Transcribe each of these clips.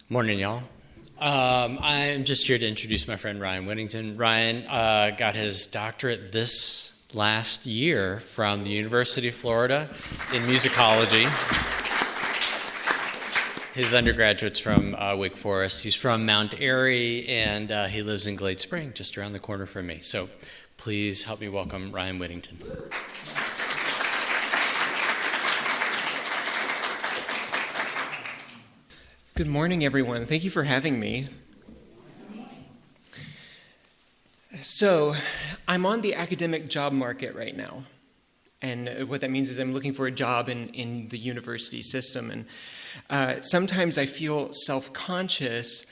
Morning, y'all. I'm just here to introduce my friend Ryan Whittington. Ryan got his doctorate this last year from the University of Florida in musicology. His undergraduate's from Wake Forest. He's from Mount Airy, and he lives in Glade Spring, just around the corner from me. So please help me welcome Ryan Whittington. Good morning, everyone. Thank you for having me. So, I'm on the academic job market right now. And what that means is I'm looking for a job in the university system. And sometimes I feel self-conscious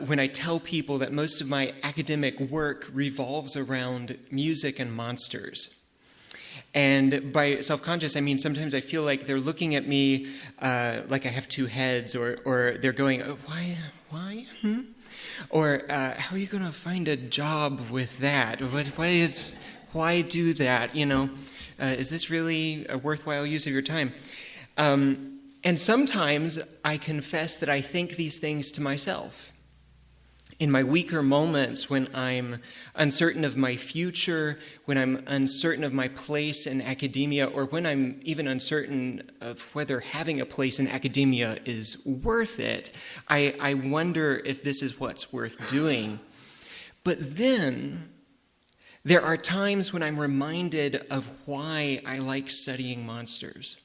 when I tell people that most of my academic work revolves around music and monsters. And by self-conscious, I mean sometimes I feel like they're looking at me like I have two heads, or they're going, oh, why? Or how are you going to find a job with that? Why do that? Is this really a worthwhile use of your time? And sometimes I confess that I think these things to myself. In my weaker moments, when I'm uncertain of my future, when I'm uncertain of my place in academia, or when I'm even uncertain of whether having a place in academia is worth it, I wonder if this is what's worth doing. But then, there are times when I'm reminded of why I like studying monsters.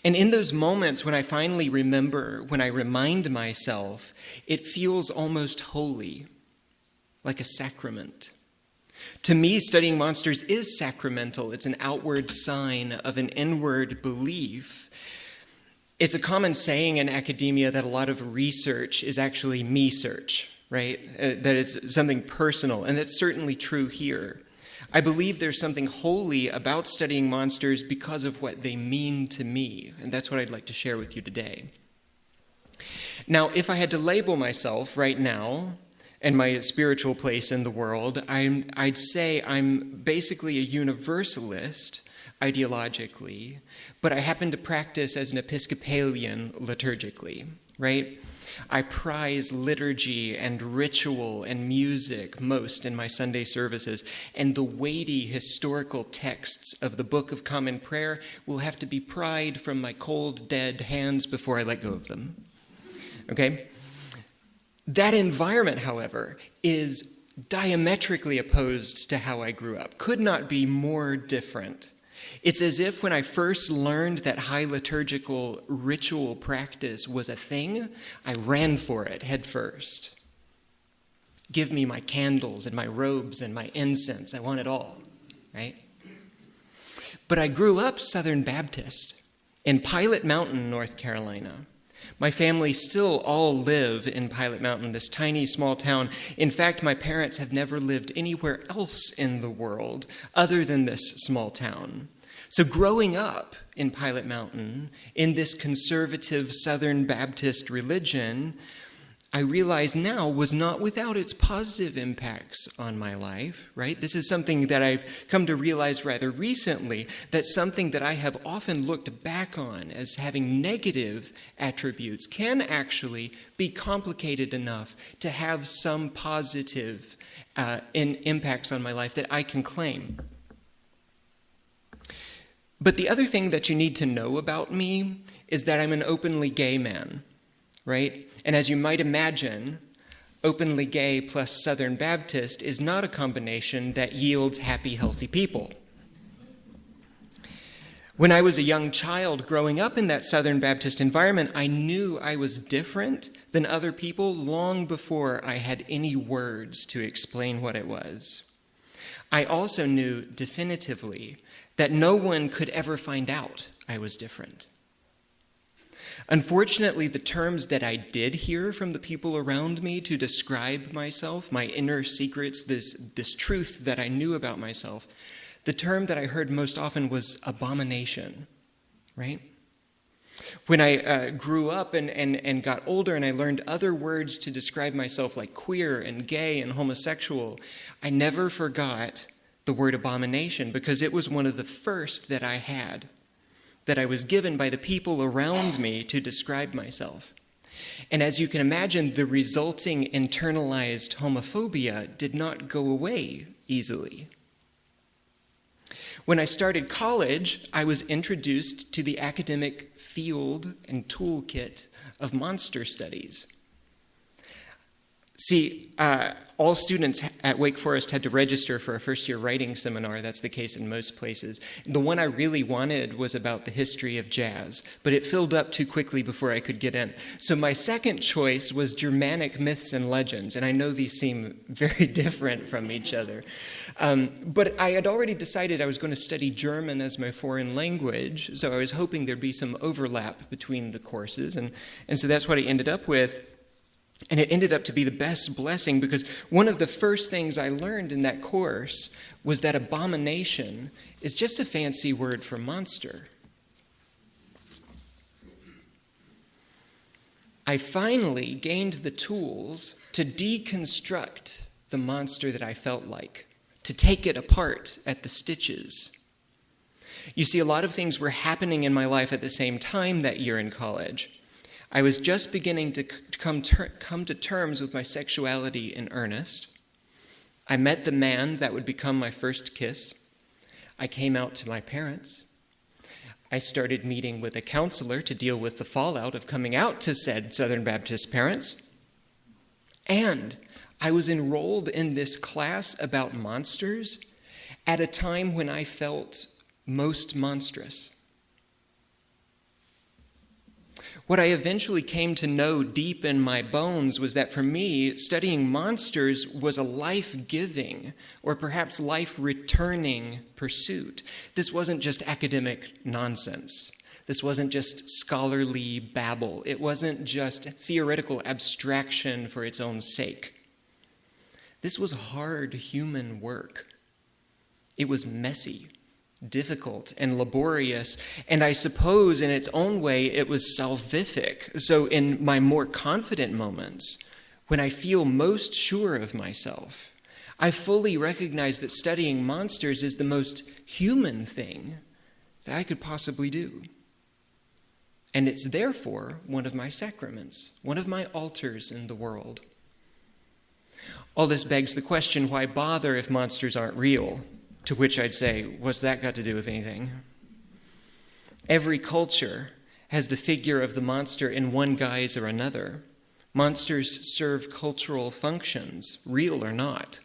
And in those moments when I finally remember, when I remind myself, it feels almost holy, like a sacrament. To me, studying monsters is sacramental. It's an outward sign of an inward belief. It's a common saying in academia that a lot of research is actually me-search, right? That it's something personal, and that's certainly true here. I believe there's something holy about studying monsters because of what they mean to me, and that's what I'd like to share with you today. Now, if I had to label myself right now and my spiritual place in the world, I'd say I'm basically a universalist ideologically, but I happen to practice as an Episcopalian liturgically, right? I prize liturgy and ritual and music most in my Sunday services, and the weighty historical texts of the Book of Common Prayer will have to be pried from my cold, dead hands before I let go of them. Okay? That environment, however, is diametrically opposed to how I grew up. Could not be more different. It's as if when I first learned that high liturgical ritual practice was a thing, I ran for it head first. Give me my candles and my robes and my incense. I want it all, right? But I grew up Southern Baptist in Pilot Mountain, North Carolina. My family still all live in Pilot Mountain, this tiny, small town. In fact, my parents have never lived anywhere else in the world other than this small town. So growing up in Pilot Mountain, in this conservative Southern Baptist religion, I realize now was not without its positive impacts on my life, right? This is something that I've come to realize rather recently, that's something that I have often looked back on as having negative attributes can actually be complicated enough to have some positive impacts on my life that I can claim. But the other thing that you need to know about me is that I'm an openly gay man, right? And as you might imagine, openly gay plus Southern Baptist is not a combination that yields happy, healthy people. When I was a young child growing up in that Southern Baptist environment, I knew I was different than other people long before I had any words to explain what it was. I also knew definitively that no one could ever find out I was different. Unfortunately, the terms that I did hear from the people around me to describe myself, my inner secrets, this truth that I knew about myself, the term that I heard most often was abomination, right? When I grew up and got older and I learned other words to describe myself like queer and gay and homosexual, I never forgot the word abomination because it was one of the first that I was given by the people around me to describe myself. And as you can imagine, the resulting internalized homophobia did not go away easily. When I started college, I was introduced to the academic field and toolkit of monster studies. See, all students at Wake Forest had to register for a first-year writing seminar. That's the case in most places. The one I really wanted was about the history of jazz, but it filled up too quickly before I could get in. So my second choice was Germanic myths and legends, and I know these seem very different from each other. But I had already decided I was going to study German as my foreign language, so I was hoping there'd be some overlap between the courses, and so that's what I ended up with. And it ended up to be the best blessing because one of the first things I learned in that course was that abomination is just a fancy word for monster. I finally gained the tools to deconstruct the monster that I felt like, to take it apart at the stitches. You see, a lot of things were happening in my life at the same time that year in college. I was just beginning to come to terms with my sexuality in earnest. I met the man that would become my first kiss. I came out to my parents. I started meeting with a counselor to deal with the fallout of coming out to said Southern Baptist parents. And I was enrolled in this class about monsters at a time when I felt most monstrous. What I eventually came to know deep in my bones was that for me, studying monsters was a life-giving or perhaps life-returning pursuit. This wasn't just academic nonsense. This wasn't just scholarly babble. It wasn't just theoretical abstraction for its own sake. This was hard human work. It was messy, difficult, and laborious, and I suppose in its own way it was salvific. So in my more confident moments, when I feel most sure of myself, I fully recognize that studying monsters is the most human thing that I could possibly do. And it's therefore one of my sacraments, one of my altars in the world. All this begs the question, why bother if monsters aren't real? To which I'd say, what's that got to do with anything? Every culture has the figure of the monster in one guise or another. Monsters serve cultural functions, real or not.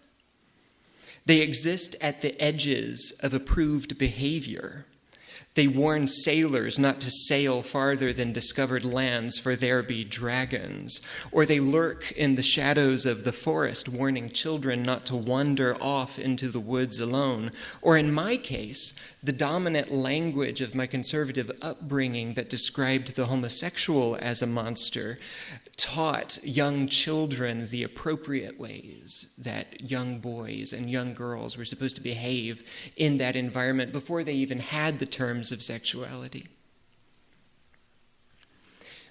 They exist at the edges of approved behavior. They warn sailors not to sail farther than discovered lands, for there be dragons. Or they lurk in the shadows of the forest, warning children not to wander off into the woods alone. Or in my case, the dominant language of my conservative upbringing that described the homosexual as a monster taught young children the appropriate ways that young boys and young girls were supposed to behave in that environment before they even had the terms of sexuality.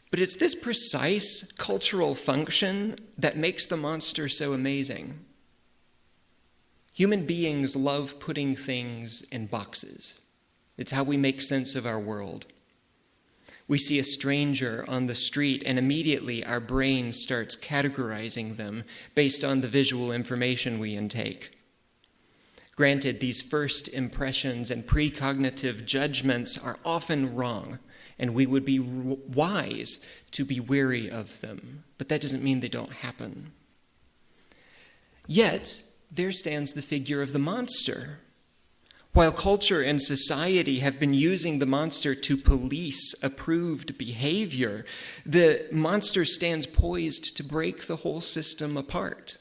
But it's this precise cultural function that makes the monster so amazing. Human beings love putting things in boxes. It's how we make sense of our world. We see a stranger on the street, and immediately our brain starts categorizing them based on the visual information we intake. Granted, these first impressions and precognitive judgments are often wrong, and we would be wise to be wary of them, but that doesn't mean they don't happen. Yet, there stands the figure of the monster. While culture and society have been using the monster to police approved behavior, the monster stands poised to break the whole system apart.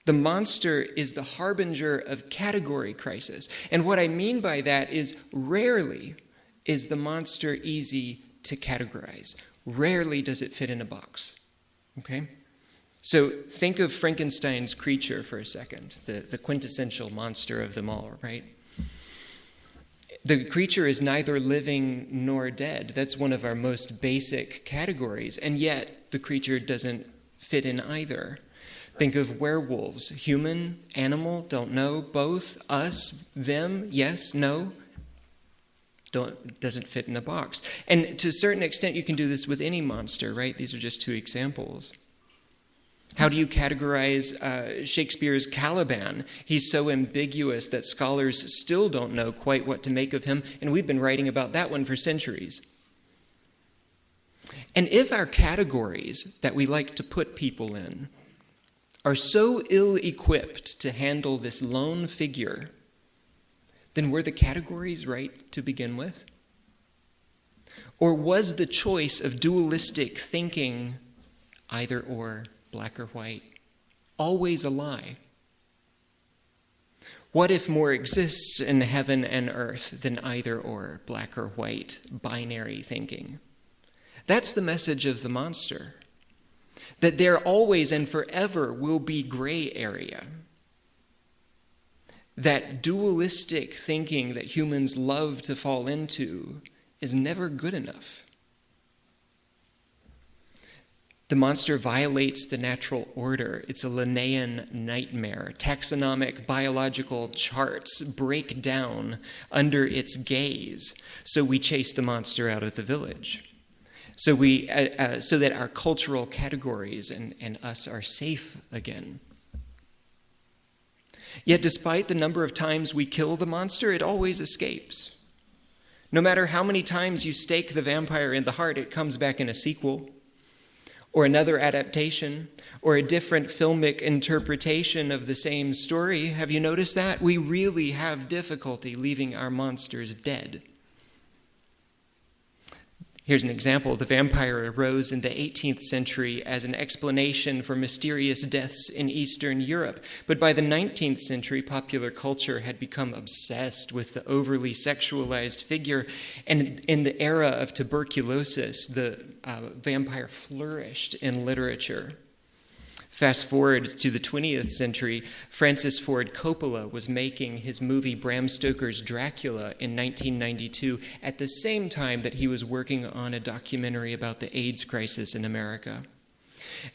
The monster is the harbinger of category crisis. And what I mean by that is rarely is the monster easy to categorize. Rarely does it fit in a box. Okay? So think of Frankenstein's creature for a second, the quintessential monster of them all, right? The creature is neither living nor dead. That's one of our most basic categories, and yet the creature doesn't fit in either. Think of werewolves. Human, animal, don't know, both, us, them, yes, no. doesn't fit in a box. And to a certain extent, you can do this with any monster, right? These are just two examples. How do you categorize Shakespeare's Caliban? He's so ambiguous that scholars still don't know quite what to make of him, and we've been writing about that one for centuries. And if our categories that we like to put people in are so ill-equipped to handle this lone figure, then were the categories right to begin with? Or was the choice of dualistic thinking, either or, black or white, always a lie? What if more exists in heaven and earth than either or, black or white, binary thinking? That's the message of the monster, that there always and forever will be gray area. That dualistic thinking that humans love to fall into is never good enough. The monster violates the natural order. It's a Linnaean nightmare. Taxonomic biological charts break down under its gaze, so we chase the monster out of the village. So that our cultural categories and us are safe again. Yet despite the number of times we kill the monster, it always escapes. No matter how many times you stake the vampire in the heart, it comes back in a sequel, or another adaptation, or a different filmic interpretation of the same story. Have you noticed that? We really have difficulty leaving our monsters dead. Here's an example. The vampire arose in the 18th century as an explanation for mysterious deaths in Eastern Europe. But by the 19th century, popular culture had become obsessed with the overly sexualized figure. And in the era of tuberculosis, the vampire flourished in literature. Fast forward to the 20th century, Francis Ford Coppola was making his movie Bram Stoker's Dracula in 1992 at the same time that he was working on a documentary about the AIDS crisis in America.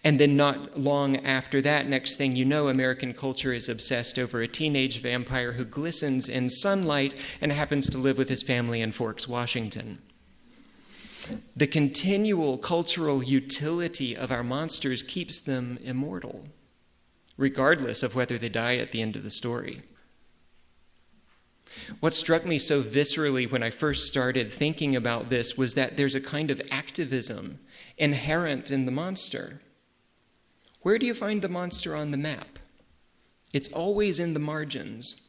And then not long after that, next thing you know, American culture is obsessed over a teenage vampire who glistens in sunlight and happens to live with his family in Forks, Washington. The continual cultural utility of our monsters keeps them immortal, regardless of whether they die at the end of the story. What struck me so viscerally when I first started thinking about this was that there's a kind of activism inherent in the monster. Where do you find the monster on the map? It's always in the margins.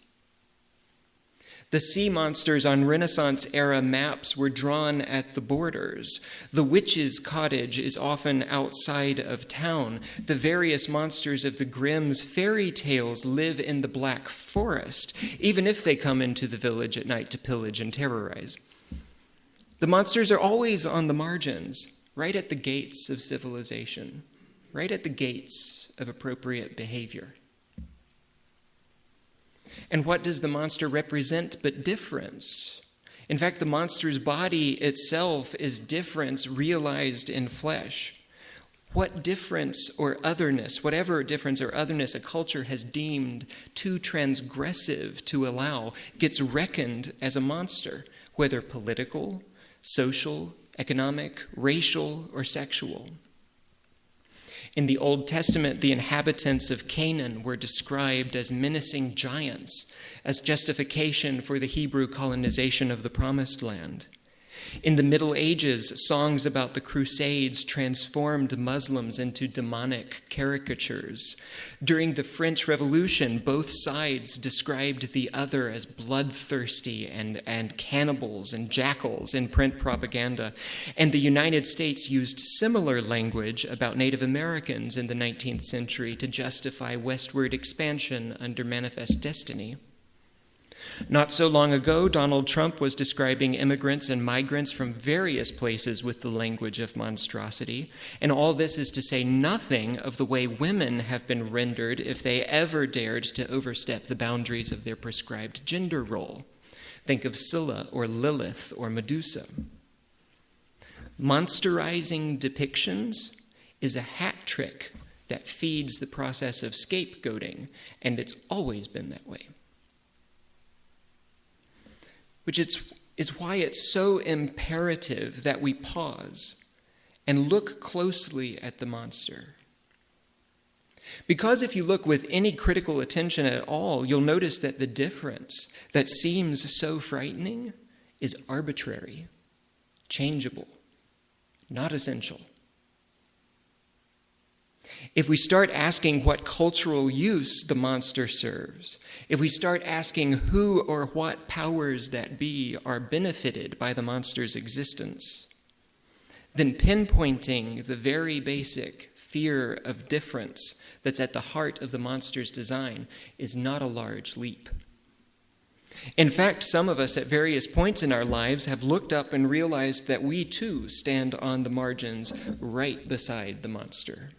The sea monsters on Renaissance-era maps were drawn at the borders. The witch's cottage is often outside of town. The various monsters of the Grimm's fairy tales live in the Black Forest, even if they come into the village at night to pillage and terrorize. The monsters are always on the margins, right at the gates of civilization, right at the gates of appropriate behavior. And what does the monster represent but difference? In fact, the monster's body itself is difference realized in flesh. What difference or otherness, whatever difference or otherness a culture has deemed too transgressive to allow, gets reckoned as a monster, whether political, social, economic, racial, or sexual. In the Old Testament, the inhabitants of Canaan were described as menacing giants, as justification for the Hebrew colonization of the Promised Land. In the Middle Ages, songs about the Crusades transformed Muslims into demonic caricatures. During the French Revolution, both sides described the other as bloodthirsty and cannibals and jackals in print propaganda. And the United States used similar language about Native Americans in the 19th century to justify westward expansion under Manifest Destiny. Not so long ago, Donald Trump was describing immigrants and migrants from various places with the language of monstrosity. And all this is to say nothing of the way women have been rendered if they ever dared to overstep the boundaries of their prescribed gender role. Think of Scylla or Lilith or Medusa. Monsterizing depictions is a hat trick that feeds the process of scapegoating, and it's always been that way. is why it's so imperative that we pause and look closely at the monster. Because if you look with any critical attention at all, you'll notice that the difference that seems so frightening is arbitrary, changeable, not essential. If we start asking what cultural use the monster serves, if we start asking who or what powers that be are benefited by the monster's existence, then pinpointing the very basic fear of difference that's at the heart of the monster's design is not a large leap. In fact, some of us at various points in our lives have looked up and realized that we too stand on the margins right beside the monster.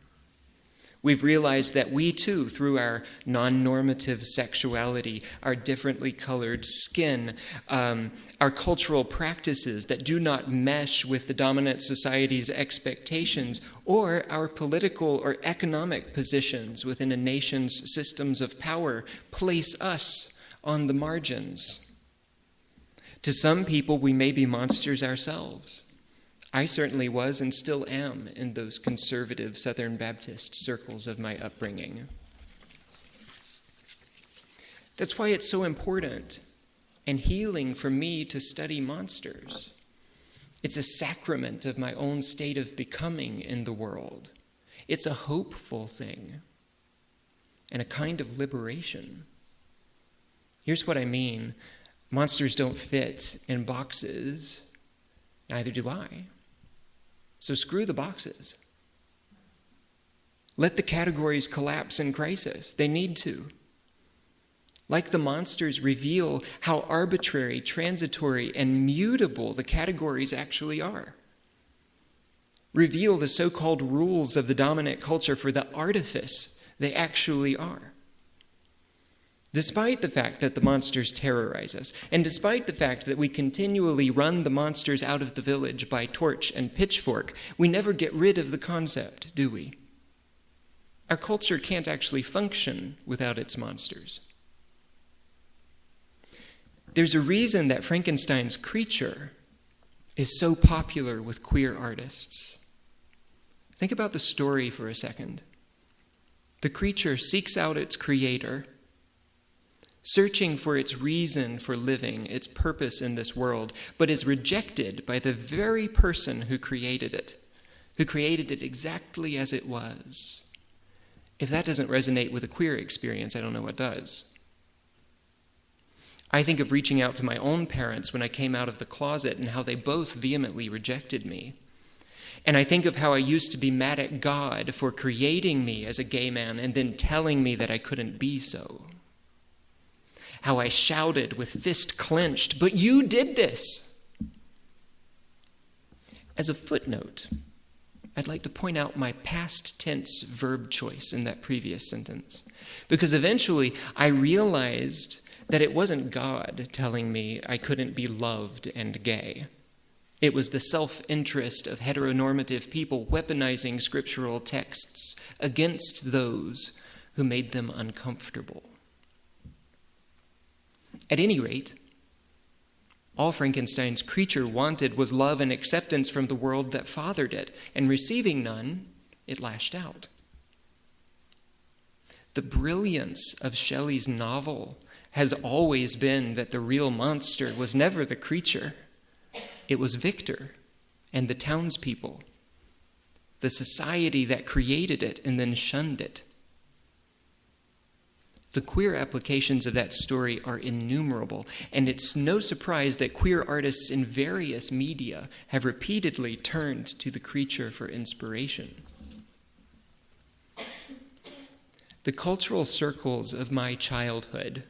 We've realized that we too, through our non-normative sexuality, our differently colored skin, our cultural practices that do not mesh with the dominant society's expectations, or our political or economic positions within a nation's systems of power, place us on the margins. To some people, we may be monsters ourselves. I certainly was and still am in those conservative Southern Baptist circles of my upbringing. That's why it's so important and healing for me to study monsters. It's a sacrament of my own state of becoming in the world. It's a hopeful thing and a kind of liberation. Here's what I mean. Monsters don't fit in boxes. Neither do I. So screw the boxes. Let the categories collapse in crisis. They need to. Like the monsters, reveal how arbitrary, transitory, and mutable the categories actually are. Reveal the so-called rules of the dominant culture for the artifice they actually are. Despite the fact that the monsters terrorize us, and despite the fact that we continually run the monsters out of the village by torch and pitchfork, we never get rid of the concept, do we? Our culture can't actually function without its monsters. There's a reason that Frankenstein's creature is so popular with queer artists. Think about the story for a second. The creature seeks out its creator, searching for its reason for living, its purpose in this world, but is rejected by the very person who created it exactly as it was. If that doesn't resonate with a queer experience, I don't know what does. I think of reaching out to my own parents when I came out of the closet and how they both vehemently rejected me. And I think of how I used to be mad at God for creating me as a gay man and then telling me that I couldn't be so. How I shouted with fist clenched, "But you did this!" As a footnote, I'd like to point out my past tense verb choice in that previous sentence, because eventually I realized that it wasn't God telling me I couldn't be loved and gay. It was the self-interest of heteronormative people weaponizing scriptural texts against those who made them uncomfortable. At any rate, all Frankenstein's creature wanted was love and acceptance from the world that fathered it, and receiving none, it lashed out. The brilliance of Shelley's novel has always been that the real monster was never the creature. It was Victor and the townspeople, the society that created it and then shunned it. The queer applications of that story are innumerable, and it's no surprise that queer artists in various media have repeatedly turned to the creature for inspiration. The cultural circles of my childhood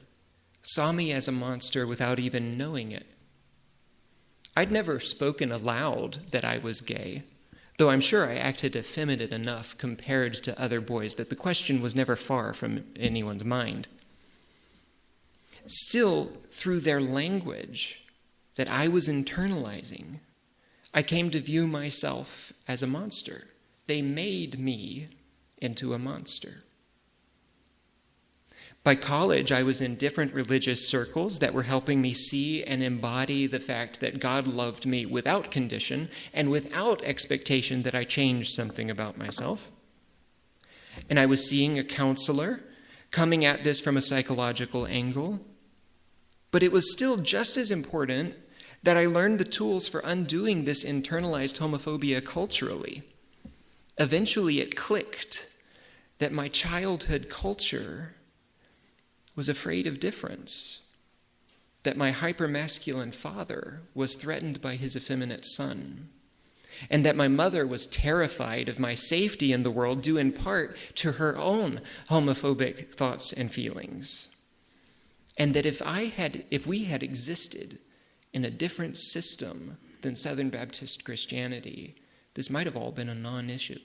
saw me as a monster without even knowing it. I'd never spoken aloud that I was gay, though I'm sure I acted effeminate enough compared to other boys that the question was never far from anyone's mind. Still, through their language that I was internalizing, I came to view myself as a monster. They made me into a monster. By college, I was in different religious circles that were helping me see and embody the fact that God loved me without condition and without expectation that I change something about myself. And I was seeing a counselor coming at this from a psychological angle. But it was still just as important that I learned the tools for undoing this internalized homophobia culturally. Eventually, it clicked that my childhood culture was afraid of difference, that my hypermasculine father was threatened by his effeminate son, and that my mother was terrified of my safety in the world due in part to her own homophobic thoughts and feelings. And that if we had existed in a different system than Southern Baptist Christianity, this might have all been a non-issue.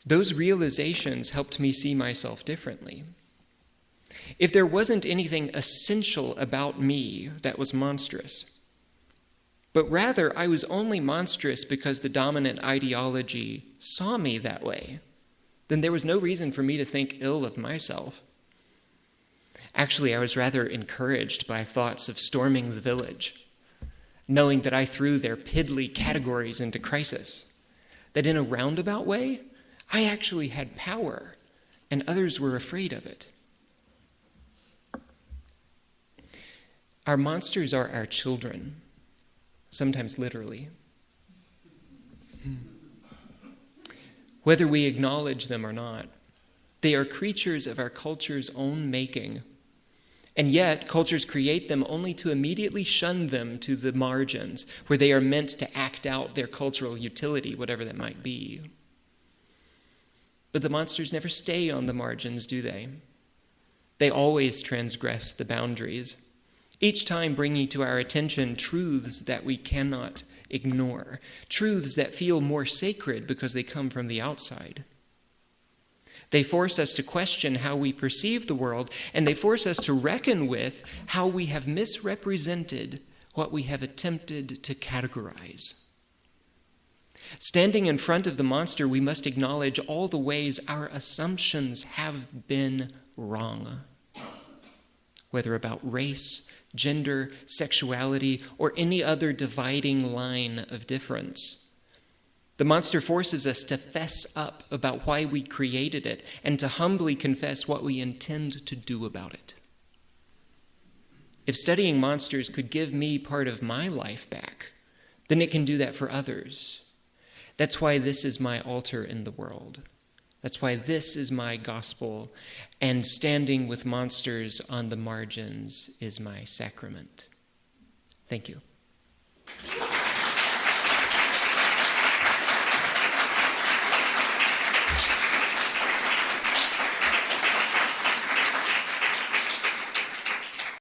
Those realizations helped me see myself differently. If there wasn't anything essential about me that was monstrous, but rather I was only monstrous because the dominant ideology saw me that way, then there was no reason for me to think ill of myself. Actually, I was rather encouraged by thoughts of storming the village, knowing that I threw their piddly categories into crisis, that in a roundabout way, I actually had power, and others were afraid of it. Our monsters are our children, sometimes literally. Whether we acknowledge them or not, they are creatures of our culture's own making. And yet, cultures create them only to immediately shun them to the margins, where they are meant to act out their cultural utility, whatever that might be. But the monsters never stay on the margins, do they? They always transgress the boundaries, each time bringing to our attention truths that we cannot ignore, truths that feel more sacred because they come from the outside. They force us to question how we perceive the world, and they force us to reckon with how we have misrepresented what we have attempted to categorize. Standing in front of the monster, we must acknowledge all the ways our assumptions have been wrong, whether about race, gender, sexuality, or any other dividing line of difference. The monster forces us to fess up about why we created it and to humbly confess what we intend to do about it. If studying monsters could give me part of my life back, then it can do that for others. That's why this is my altar in the world. That's why this is my gospel, and standing with monsters on the margins is my sacrament. Thank you.